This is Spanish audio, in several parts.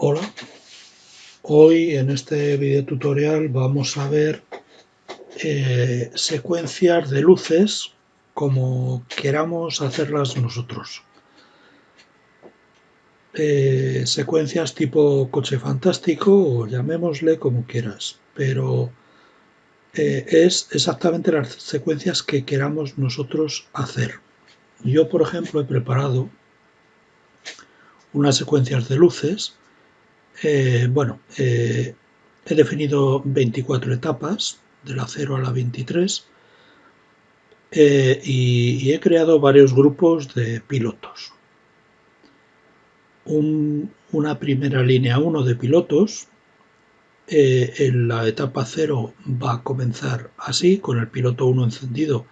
Hola, hoy en este video tutorial vamos a ver secuencias de luces como queramos hacerlas nosotros. Secuencias tipo coche fantástico o llamémosle como quieras, pero es exactamente las secuencias que queramos nosotros hacer. Yo, por ejemplo, he preparado unas secuencias de luces. He definido 24 etapas, de la 0 a la 23, y he creado varios grupos de pilotos. Una primera línea 1 de pilotos. En la etapa 0 va a comenzar así, con el piloto 1 encendido,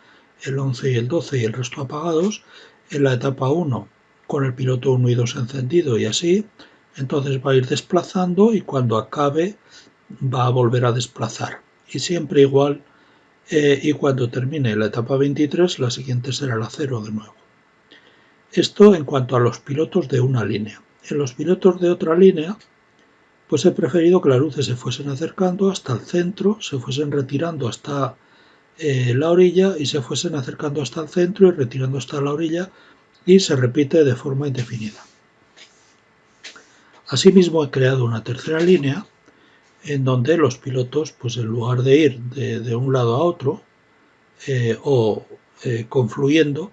el 11 y el 12 y el resto apagados. En la etapa 1 con el piloto 1 y 2 encendido y así. Entonces va a ir desplazando y cuando acabe va a volver a desplazar. Y siempre igual, y cuando termine la etapa 23, la siguiente será la 0 de nuevo. Esto en cuanto a los pilotos de una línea. En los pilotos de otra línea, pues he preferido que las luces se fuesen acercando hasta el centro, se fuesen retirando hasta la orilla y se fuesen acercando hasta el centro y retirando hasta la orilla, y se repite de forma indefinida. Asimismo he creado una tercera línea en donde los pilotos, pues en lugar de ir de un lado a otro confluyendo,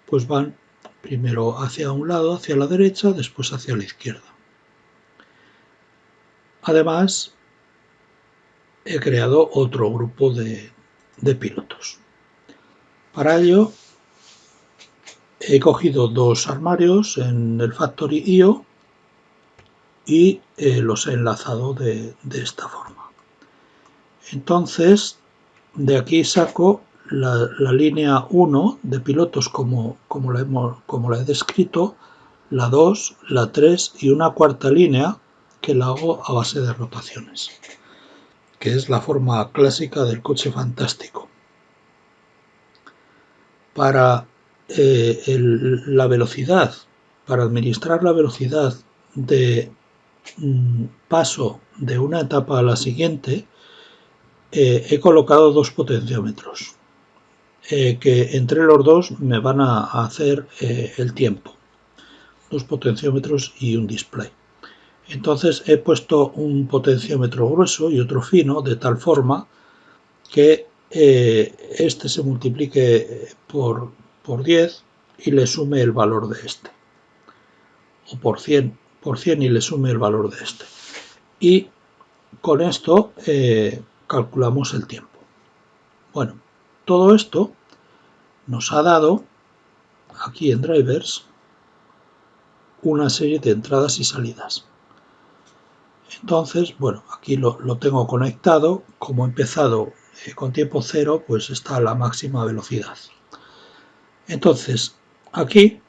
pues van primero hacia un lado, hacia la derecha, después hacia la izquierda. Además, he creado otro grupo de pilotos. Para ello, he cogido dos armarios en el Factory.io y los he enlazado de esta forma. Entonces, de aquí saco la línea 1 de pilotos como la he descrito, la 2, la 3 y una cuarta línea que la hago a base de rotaciones, que es la forma clásica del coche fantástico. Para la velocidad, para administrar la velocidad de paso de una etapa a la siguiente, he colocado dos potenciómetros que entre los dos me van a hacer el tiempo. Dos potenciómetros y un display. Entonces he puesto un potenciómetro grueso y otro fino de tal forma que este se multiplique por 10 y le sume el valor de este, o por 100 y le sume el valor de este, y con esto calculamos el tiempo. Bueno, todo esto nos ha dado aquí en drivers una serie de entradas y salidas. Entonces, bueno, aquí lo tengo conectado. Como he empezado con tiempo cero, pues está a la máxima velocidad. Entonces, aquí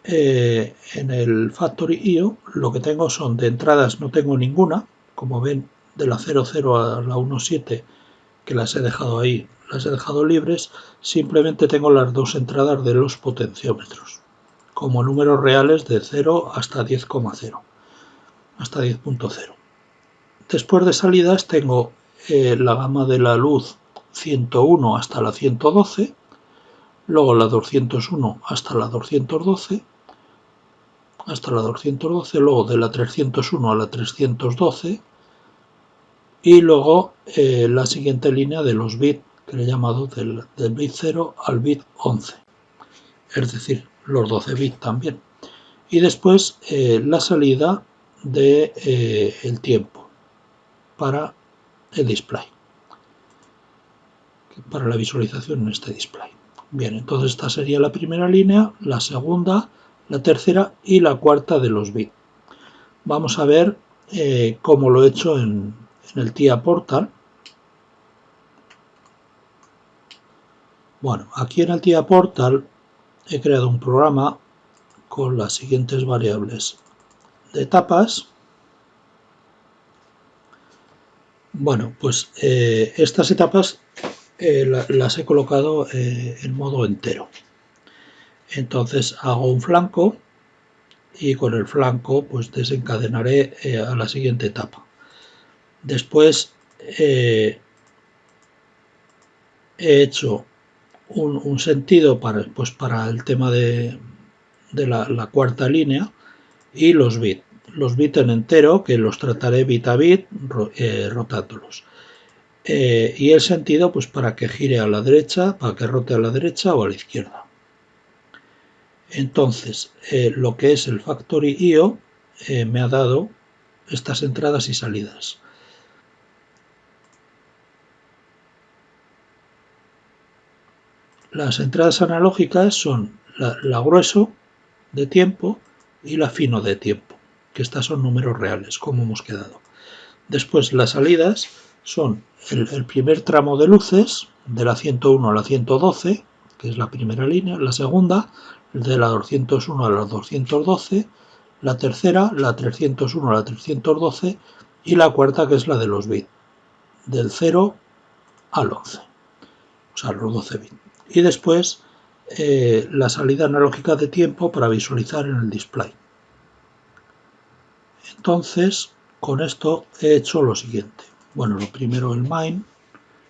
en el Factory.io lo que tengo son de entradas, no tengo ninguna. Como ven, de la 00 a la 17, que las he dejado ahí, las he dejado libres. Simplemente tengo las dos entradas de los potenciómetros, como números reales de 0 hasta 10,0, hasta 10.0. Después de salidas tengo la gama de la luz 101 hasta la 112, luego la 201 hasta la 212, luego de la 301 a la 312, y luego la siguiente línea de los bits, que le he llamado del bit 0 al bit 11, es decir, los 12 bits también. Y después la salida de el tiempo para el display, para la visualización en este display. Bien, entonces esta sería la primera línea, la segunda, la tercera y la cuarta de los bits. Vamos a ver cómo lo he hecho en el TIA Portal. Bueno, aquí en el TIA Portal he creado un programa con las siguientes variables de etapas. Bueno, pues estas etapas las he colocado en modo entero. Entonces hago un flanco y con el flanco pues desencadenaré a la siguiente etapa. Después he hecho un sentido para el tema de la cuarta línea y los bits. Los bits en entero, que los trataré bit a bit rotándolos. Y el sentido pues para que gire a la derecha, para que rote a la derecha o a la izquierda. Entonces, lo que es el Factory.io me ha dado estas entradas y salidas. Las entradas analógicas son la grueso de tiempo y la fino de tiempo, que estas son números reales, como hemos quedado. Después las salidas son el primer tramo de luces, de la 101 a la 112, que es la primera línea, la segunda, de la 201 a la 212, la tercera, la 301 a la 312, y la cuarta, que es la de los bits, del 0 al 11, o sea, los 12 bits. Y después la salida analógica de tiempo para visualizar en el display. Entonces, con esto he hecho lo siguiente. Bueno, lo primero el main,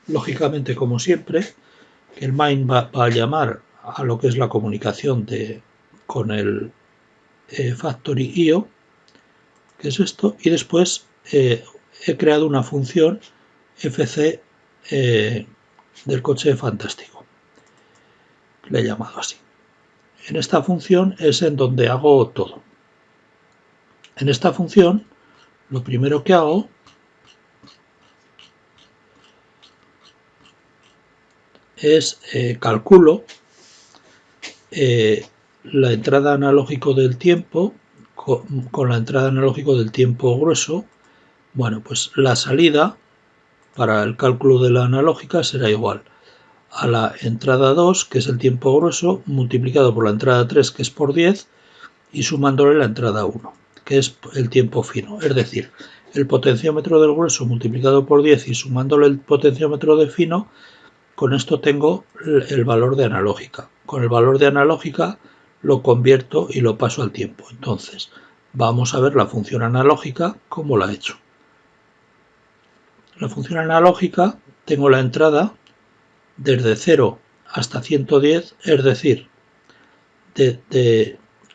lógicamente como siempre, el main va a llamar a lo que es la comunicación con el Factory.io, que es esto, y después he creado una función FC del coche fantástico. Le he llamado así. En esta función es en donde hago todo. En esta función, lo primero que hago es calculo la entrada analógico del tiempo con la entrada analógico del tiempo grueso. Bueno, pues la salida para el cálculo de la analógica será igual a la entrada 2, que es el tiempo grueso, multiplicado por la entrada 3, que es por 10, y sumándole la entrada 1, que es el tiempo fino. Es decir, el potenciómetro del grueso multiplicado por 10 y sumándole el potenciómetro de fino, con esto tengo el valor de analógica. Con el valor de analógica lo convierto y lo paso al tiempo. Entonces, vamos a ver la función analógica, cómo la he hecho. La función analógica, tengo la entrada desde 0 hasta 110, es decir,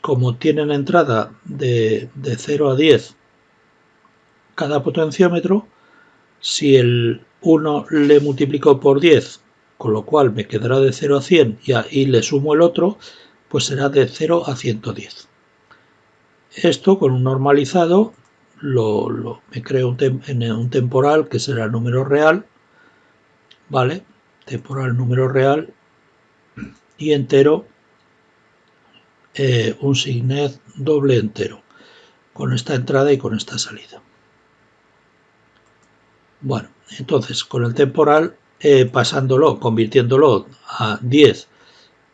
como tienen entrada de 0 a 10 cada potenciómetro, si el 1 le multiplico por 10, con lo cual me quedará de 0 a 100 y le sumo el otro, pues será de 0 a 110. Esto con un normalizado me creo un temporal que será el número real, ¿vale? Temporal número real y entero un signet doble entero, con esta entrada y con esta salida. Bueno, entonces con el temporal pasándolo, convirtiéndolo a 10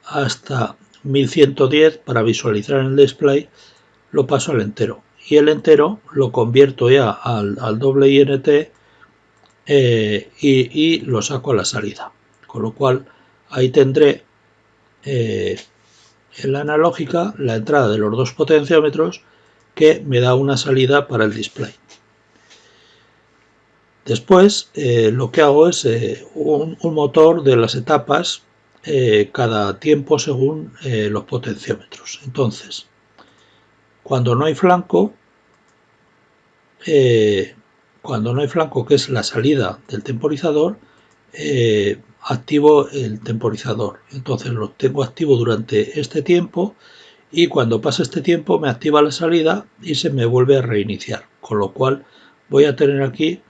hasta 1110 para visualizar en el display, lo paso al entero. Y el entero lo convierto ya al doble INT y lo saco a la salida. Con lo cual ahí tendré en la analógica la entrada de los dos potenciómetros que me da una salida para el display. Después lo que hago es un motor de las etapas cada tiempo según los potenciómetros. Entonces, cuando no hay flanco, que es la salida del temporizador, activo el temporizador. Entonces lo tengo activo durante este tiempo y cuando pasa este tiempo me activa la salida y se me vuelve a reiniciar. Con lo cual voy a tener aquí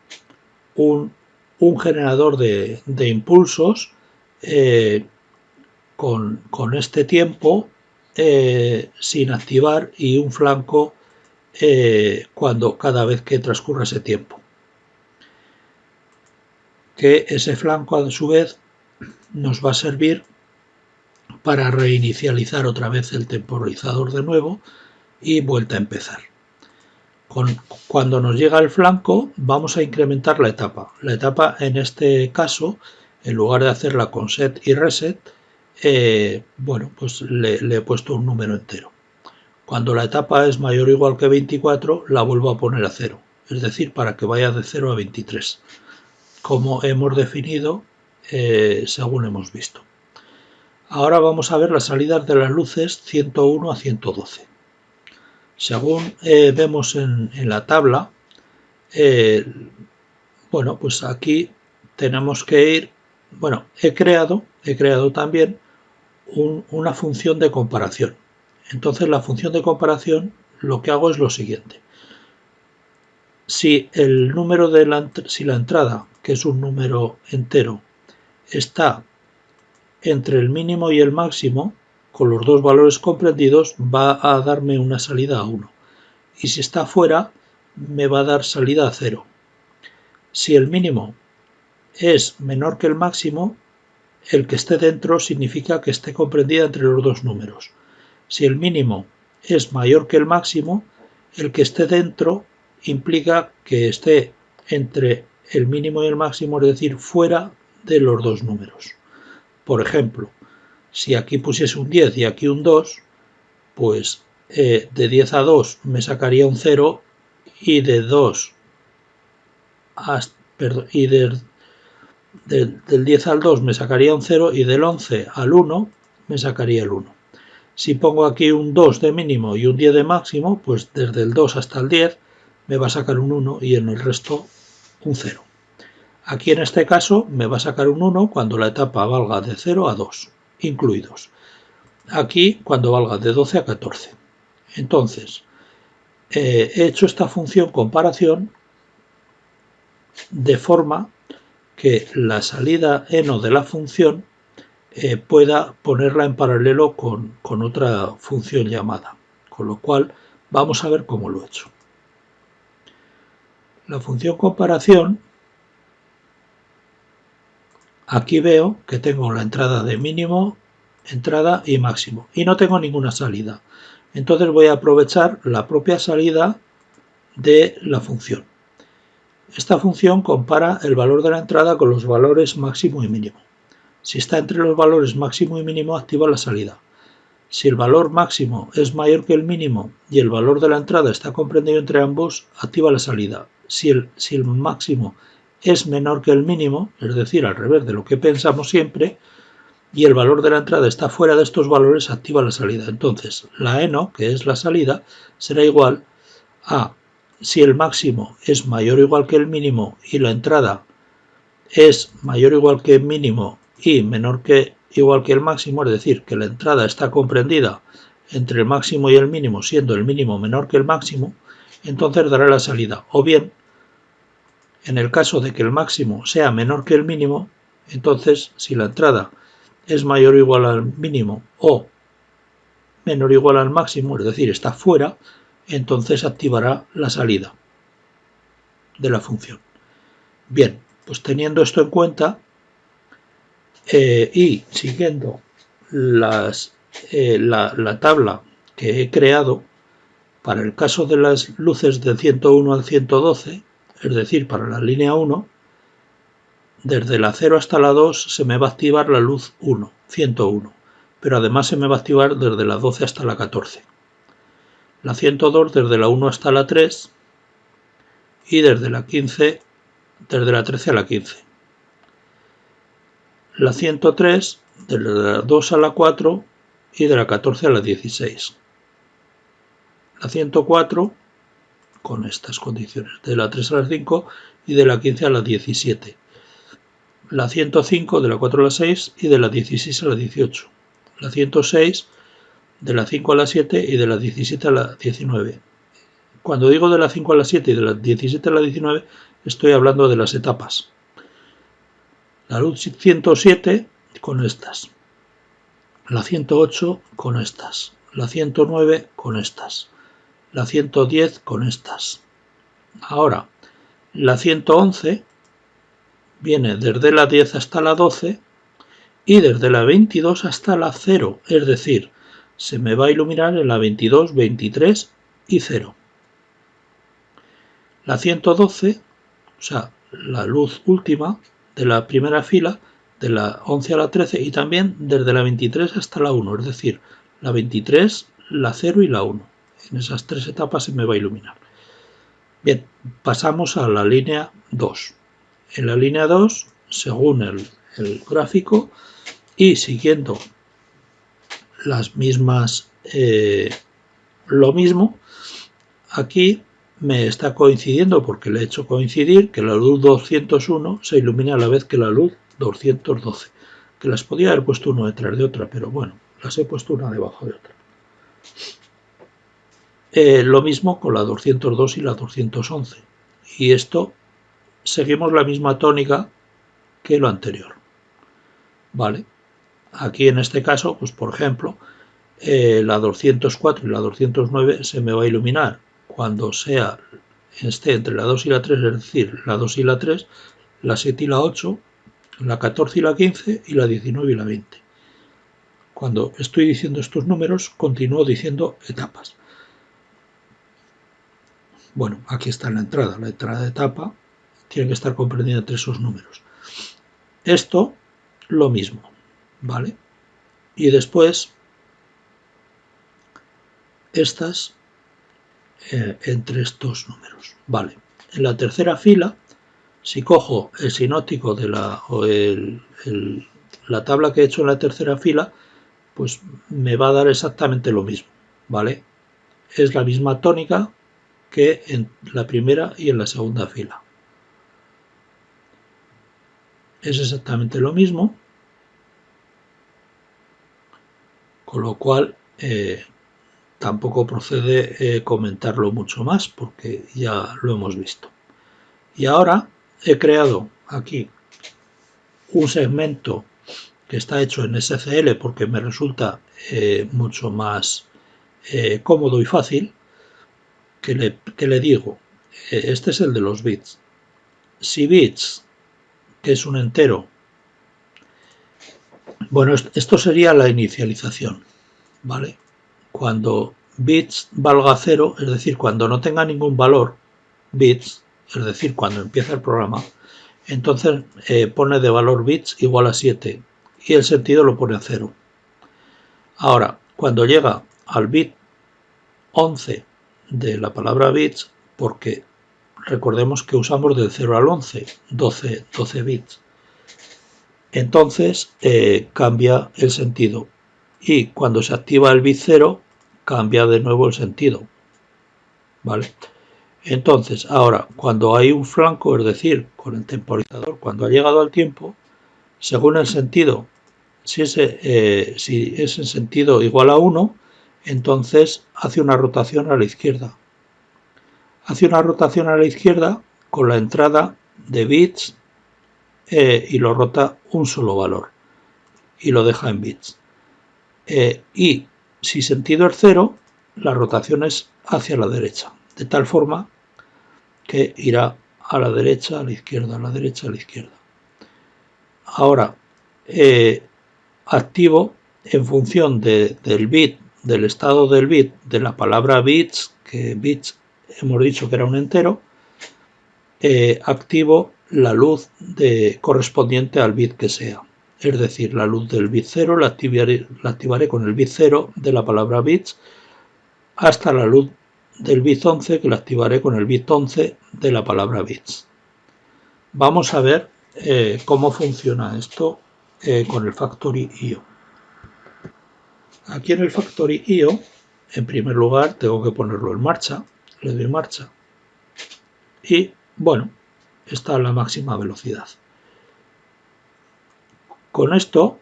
un generador de impulsos con este tiempo sin activar y un flanco cada vez que transcurra ese tiempo. Que ese flanco a su vez nos va a servir para reinicializar otra vez el temporizador de nuevo y vuelta a empezar. Cuando nos llega el flanco vamos a incrementar la etapa. La etapa en este caso, en lugar de hacerla con set y reset, bueno, pues le he puesto un número entero. Cuando la etapa es mayor o igual que 24, la vuelvo a poner a 0, es decir, para que vaya de 0 a 23, como hemos definido según hemos visto. Ahora vamos a ver las salidas de las luces 101 a 112. Según vemos en la tabla, bueno, pues aquí tenemos que ir, bueno, he creado también una función de comparación. Entonces la función de comparación lo que hago es lo siguiente. Si el número si la entrada, que es un número entero, está entre el mínimo y el máximo, con los dos valores comprendidos, va a darme una salida a 1. Y si está fuera, me va a dar salida a 0. Si el mínimo es menor que el máximo, el que esté dentro significa que esté comprendida entre los dos números. Si el mínimo es mayor que el máximo, el que esté dentro implica que esté entre el mínimo y el máximo, es decir, fuera de los dos números. Por ejemplo, si aquí pusiese un 10 y aquí un 2, pues de 10 a 2 me sacaría un 0 y de 2 del 10 al 2 me sacaría un 0 y del 11 al 1 me sacaría el 1. Si pongo aquí un 2 de mínimo y un 10 de máximo, pues desde el 2 hasta el 10 me va a sacar un 1 y en el resto un 0. Aquí en este caso me va a sacar un 1 cuando la etapa valga de 0 a 2, incluidos. Aquí cuando valga de 12 a 14. Entonces, he hecho esta función comparación de forma que la salida eno de la función pueda ponerla en paralelo con otra función llamada. Con lo cual, vamos a ver cómo lo he hecho. La función comparación, aquí veo que tengo la entrada de mínimo, entrada y máximo. Y no tengo ninguna salida. Entonces voy a aprovechar la propia salida de la función. Esta función compara el valor de la entrada con los valores máximo y mínimo. Si está entre los valores máximo y mínimo, activa la salida. Si el valor máximo es mayor que el mínimo y el valor de la entrada está comprendido entre ambos, activa la salida. Si el máximo es menor que el mínimo, es decir, al revés de lo que pensamos siempre, y el valor de la entrada está fuera de estos valores, activa la salida. Entonces, la eno, que es la salida, será igual a si el máximo es mayor o igual que el mínimo y la entrada es mayor o igual que el mínimo y menor que igual que el máximo, es decir, que la entrada está comprendida entre el máximo y el mínimo, siendo el mínimo menor que el máximo, entonces dará la salida. O bien, en el caso de que el máximo sea menor que el mínimo, entonces si la entrada es mayor o igual al mínimo o menor o igual al máximo, es decir, está fuera, entonces activará la salida de la función. Bien, pues teniendo esto en cuenta y siguiendo la tabla que he creado para el caso de las luces de 101 al 112, es decir, para la línea 1, desde la 0 hasta la 2 se me va a activar la luz 1, 101, pero además se me va a activar desde la 12 hasta la 14. La 102 desde la 1 hasta la 3 y desde la 15, desde la 13 a la 15. La 103 desde la 2 a la 4 y de la 14 a la 16. La 104 con estas condiciones, de la 3 a la 5 y de la 15 a la 17. La 105 de la 4 a la 6 y de la 16 a la 18. La 106 de la 5 a la 7 y de la 17 a la 19. Cuando digo de la 5 a la 7 y de la 17 a la 19, estoy hablando de las etapas. La luz 107 con estas. La 108 con estas. La 109 con estas. La 110 con estas. Ahora, la 111 viene desde la 10 hasta la 12 y desde la 22 hasta la 0, es decir, se me va a iluminar en la 22, 23 y 0. La 112, o sea, la luz última de la primera fila, de la 11 a la 13 y también desde la 23 hasta la 1, es decir, la 23, la 0 y la 1. En esas 3 etapas se me va a iluminar. Bien, pasamos a la línea 2. En la línea 2, según el gráfico y siguiendo las mismas, lo mismo, aquí me está coincidiendo porque le he hecho coincidir que la luz 201 se ilumina a la vez que la luz 212, que las podía haber puesto una detrás de otra, pero bueno, las he puesto una debajo de otra. Lo mismo con la 202 y la 211, y esto seguimos la misma tónica que lo anterior, ¿vale? Aquí en este caso, pues por ejemplo, la 204 y la 209 se me va a iluminar cuando esté entre la 2 y la 3, es decir, la 2 y la 3, la 7 y la 8, la 14 y la 15 y la 19 y la 20. Cuando estoy diciendo estos números, continúo diciendo etapas. Bueno, aquí está la entrada de etapa tiene que estar comprendida entre esos números. Esto, lo mismo, ¿vale? Y después, estas entre estos números, ¿vale? En la tercera fila, si cojo el sinóptico de la tabla que he hecho en la tercera fila, pues me va a dar exactamente lo mismo, ¿vale? Es la misma tónica que en la primera y en la segunda fila. Es exactamente lo mismo, con lo cual tampoco procede comentarlo mucho más porque ya lo hemos visto. Y ahora he creado aquí un segmento que está hecho en SCL porque me resulta mucho más cómodo y fácil, que le digo, este es el de los bits. Si bits, que es un entero, bueno, esto sería la inicialización, ¿vale? Cuando bits valga 0, es decir, cuando no tenga ningún valor, bits, es decir, cuando empieza el programa, entonces pone de valor bits igual a 7 y el sentido lo pone a 0. Ahora, cuando llega al bit 11 de la palabra bits, porque recordemos que usamos del 0 al 11, 12 bits, entonces cambia el sentido. Y cuando se activa el bit 0, cambia de nuevo el sentido, ¿vale? Entonces, ahora, cuando hay un flanco, es decir, con el temporizador, cuando ha llegado al tiempo, según el sentido, si es en sentido igual a 1, entonces hace una rotación a la izquierda. Hace una rotación a la izquierda con la entrada de bits y lo rota un solo valor y lo deja en bits. Y si sentido es 0, la rotación es hacia la derecha, de tal forma que irá a la derecha, a la izquierda, a la derecha, a la izquierda. Ahora, activo en función del bit, del estado del bit, de la palabra bits, que bits hemos dicho que era un entero, activo la luz correspondiente al bit que sea. Es decir, la luz del bit 0 la activaré con el bit 0 de la palabra bits hasta la luz del bit 11 que la activaré con el bit 11 de la palabra bits. Vamos a ver cómo funciona esto con el Factory.io. Aquí en el Factory.io, en primer lugar, tengo que ponerlo en marcha. Le doy marcha. Y, bueno, está a la máxima velocidad. Con esto,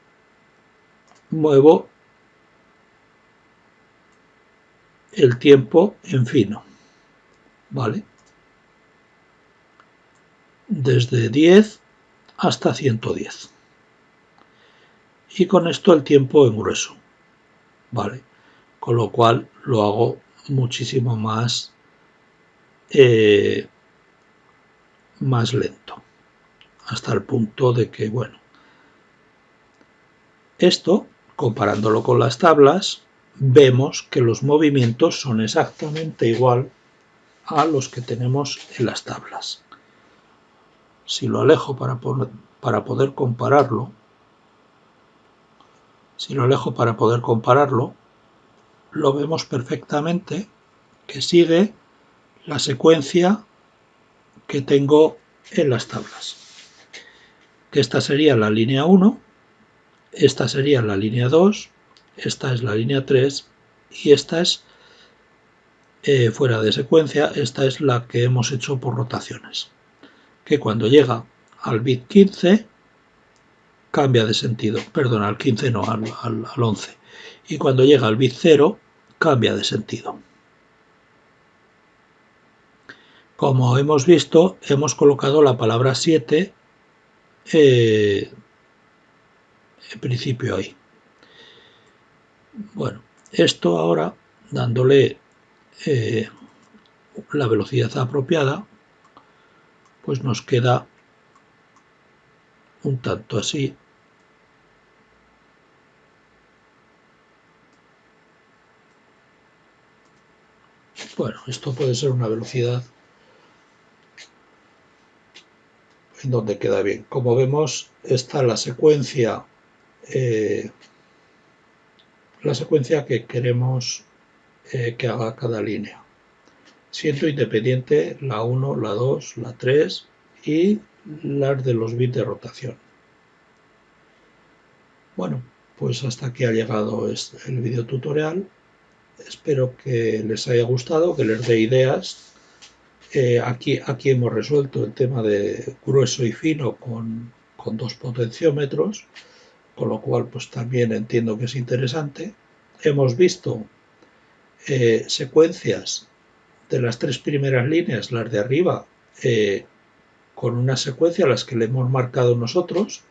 muevo el tiempo en fino. ¿Vale? Desde 10 hasta 110. Y con esto el tiempo en grueso. ¿Vale? Con lo cual lo hago muchísimo más lento, hasta el punto de que, bueno, esto, comparándolo con las tablas, vemos que los movimientos son exactamente igual a los que tenemos en las tablas. Si lo alejo para poder compararlo, lo vemos perfectamente que sigue la secuencia que tengo en las tablas. Que esta sería la línea 1, esta sería la línea 2, esta es la línea 3 y esta es fuera de secuencia, esta es la que hemos hecho por rotaciones. Que cuando llega al bit 15 cambia de sentido, perdón, al 15 no, al 11. Y cuando llega al bit 0 cambia de sentido. Como hemos visto, hemos colocado la palabra 7 en principio ahí. Bueno, esto ahora, dándole la velocidad apropiada, pues nos queda un tanto así. Bueno, esto puede ser una velocidad en donde queda bien. Como vemos, está la secuencia que queremos que haga cada línea, siendo independiente la 1, la 2, la 3 y las de los bits de rotación. Bueno, pues hasta aquí ha llegado el video tutorial. Espero que les haya gustado, que les dé ideas. Aquí hemos resuelto el tema de grueso y fino con 2 potenciómetros, con lo cual pues también entiendo que es interesante. Hemos visto secuencias de las 3 primeras líneas, las de arriba, con una secuencia a las que le hemos marcado nosotros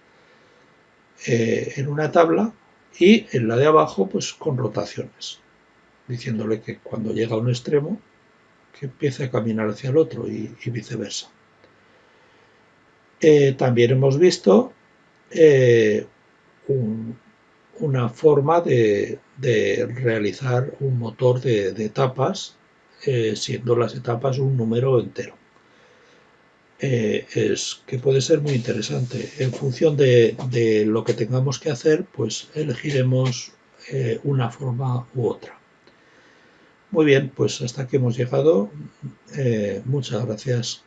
en una tabla, y en la de abajo pues con rotaciones, diciéndole que cuando llega a un extremo que empiece a caminar hacia el otro y viceversa. También hemos visto una forma de realizar un motor de etapas, siendo las etapas un número entero. Que puede ser muy interesante. En función de lo que tengamos que hacer, pues elegiremos una forma u otra. Muy bien, pues hasta aquí hemos llegado. Muchas gracias.